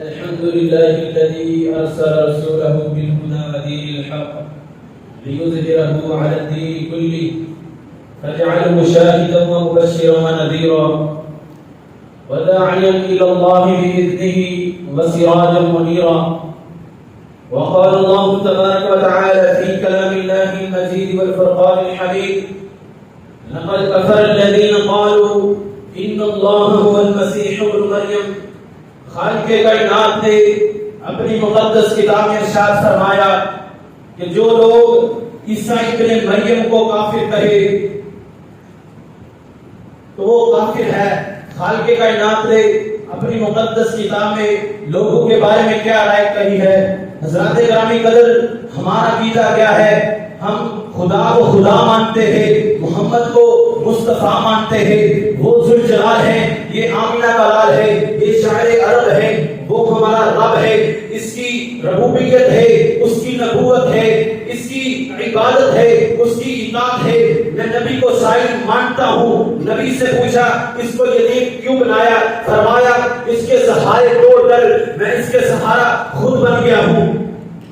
الحمد لله الذي أرسل رسوله بالهدى ودين الحق ليظهره على الدين كله فجعله شاهدا ومبشرا ونذيرا وداعيا إلى الله بإذنه وسراجا منيرا. وقال الله تبارك وتعالى في كلام الله المجيد والفرقان الحميد: لقد كفر الذين قالوا إن الله هو المسيح ابن مريم. خالق کائنات نے اپنی مقدس کتاب میں ارشاد فرمایا کہ جو لوگ عیسیٰ ابن مریم کو کافر کہے تو وہ کافر ہے. خالق کائنات نے اپنی مقدس کتاب میں لوگوں کے بارے میں کیا رائے کہی ہے؟ حضرات گرامی قدر، ہمارا عقیدہ کیا ہے؟ ہم خدا کو خدا مانتے ہیں، محمد کو مصطفیٰ مانتے ہیں. وہ ذوالجلال ہے، یہ آمینہ کا لال ہے، یہ شاعر عرب ہے، وہ ہمارا رب ہے. اس کی ربوبیت ہے، اس کی نبوت ہے، اس کی عبادت ہے، اس کی اطاعت ہے. میں نبی کو سائل مانتا ہوں. نبی سے پوچھا اس کو یتیم کیوں بنایا؟ فرمایا اس کے سہارے توڑ کر میں اس کے سہارا خود بن گیا ہوں.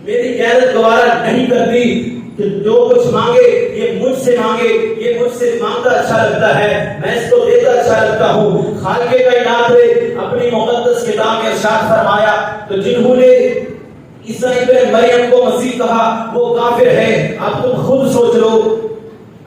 میری غیرت گوارا نہیں کرتی کہ جو کچھ مانگے یہ مجھ سے مانگے، یہ مجھ سے مانگتا اچھا لگتا ہے، میں اس کو دیتا اچھا لگتا ہوں. خالق کائنات نے اپنی مقدس کتاب میں ارشاد فرمایا تو جنہوں نے عیسیٰ ابن مریم کو مسیح کہا وہ کافر ہے. اب تم خود سوچ لو،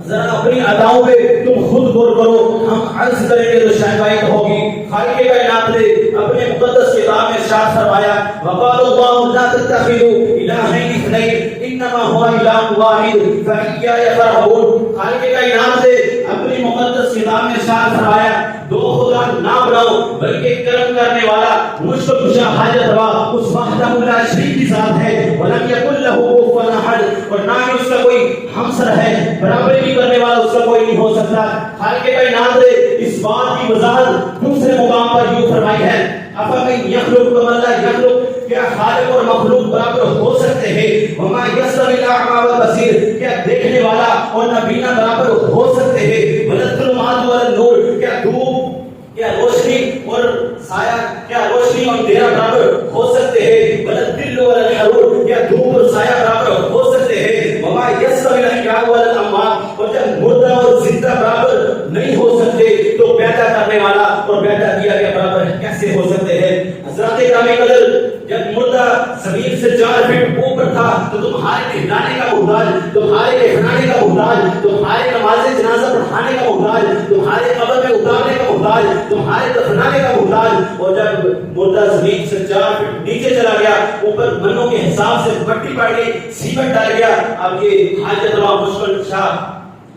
ذرا اپنی اداؤں پہ تم خود غور کرو. ہم عرض کریں گے تو شاید آیت ہوگی. خالق کائنات نے اپنے مقدس کتاب میں ارشاد فرمایا: وقال اللہ لا تتخذوا الہین اثنین انما هو الہ واحد فإیایا فارہبون. خالق کائنات نے اپنی مقدس کتاب میں ارشاد فرمایا: دو خدا نہ بناؤ بلکہ کرم کرنے والا مجھ کو کشا حاجت روا اس وحدہ لا شریک کی ذات ہے. ولم یکن لہ کفوا احد، اور نہ ہی اس کا کوئی ہمسر ہے، برابری کرنے والا اس کا کوئی نہیں ہو سکتا. خالق کائنات نے اس بات کی وضاحت دوسرے مقام پر یوں فرمائی ہے: افمن یخلق کمن لا یخلق، کیا خالق اور مخلوق برابر ہو سکتے ہیں؟ وما یستوی الاعمی والبصیر، کیا دیکھنے والا اور نابینا برابر ہو سکتے ہیں؟ ولا الظلمات ولا النور، کیا دھوپ، کیا روشنی اور سایہ، کیا روشنی اور اندھیرا برابر ہو سکتے ہیں؟ ولا الظل ولا الحرور، کیا دھوپ اور سایہ برابر ہو سکتے ہیں؟ وما یستوی الاحیاء ولا الاموات، اور جب مردہ اور زندہ برابر نہیں ہو سکتے تو پیدا کرنے والا اور پیدا کیا گیا برابر کیسے ہو سکتے ہیں؟ حضرات گرامی قدر، جب مردہ زمین سے 4 فٹ اوپر تھا تو تمہارے نہلانے کا محتاج، تمہارے کھلانے کا محتاج، تمہارے نماز جنازہ پڑھانے کا محتاج، تمہارے قبر میں اتارنے کا محتاج، تمہارے دفنانے کا محتاج. اور جب مردہ زمین سے 4 فٹ نیچے چلا گیا، اوپر منوں کے حساب سے مٹی پڑ گئی، سیمنٹ ڈال گیا، اب یہ حاجت روا مشکل شاہ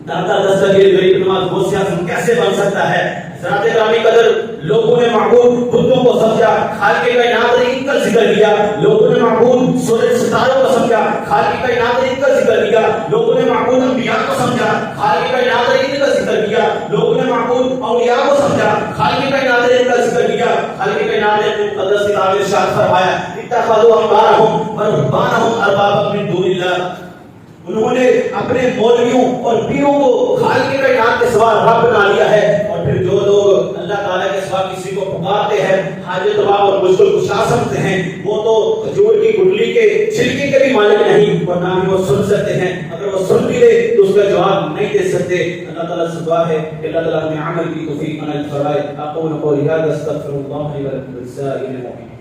دادا دستگیر غریب نواز غوث کیسے بن سکتا ہے؟ حضرات گرامی قدر، لوگوں نے معبود بتوں کو سمجھا، خالق کائنات نے ان کا ذکر کیا. لوگوں نے معبود سورج ستاروں کو سمجھا، خالق کائنات نے ان کا ذکر کیا. لوگوں نے معبود انبیاء کو سمجھا، خالق کائنات نے ان کا ذکر کیا. لوگوں نے معبود اولیاء کو سمجھا، خالق کائنات نے ان کا ذکر کیا. خالق کائنات نے اپنی مقدس کتاب میں ارشاد فرمایا: اتخذوا احبارهم ورهبانهم اربابا من دون اللہ. انہوں نے اپنے مولویوں اور پیروں کو خالق کائنات کے سوا رب بنا لیا ہے. اور پھر جو لوگ اللہ تعالیٰ کے سوا کسی کو پکارتے ہیں، حاجت روا اور مشکل کشا سمجھتے ہیں، وہ تو کھجور کی گٹلی کے چھلکے کے بھی مالک نہیں، اور نہ ہی وہ سن سکتے ہیں. اگر وہ سن بھی لے تو اس کا جواب نہیں دے سکتے. اللہ تعالیٰ سے دعا ہے کہ اللہ تعالیٰ نے عمل کی توفیق عنایت فرمائے. اقول قولی ھذا استغفر اللہ لی ولکم ولسائر المؤمنین.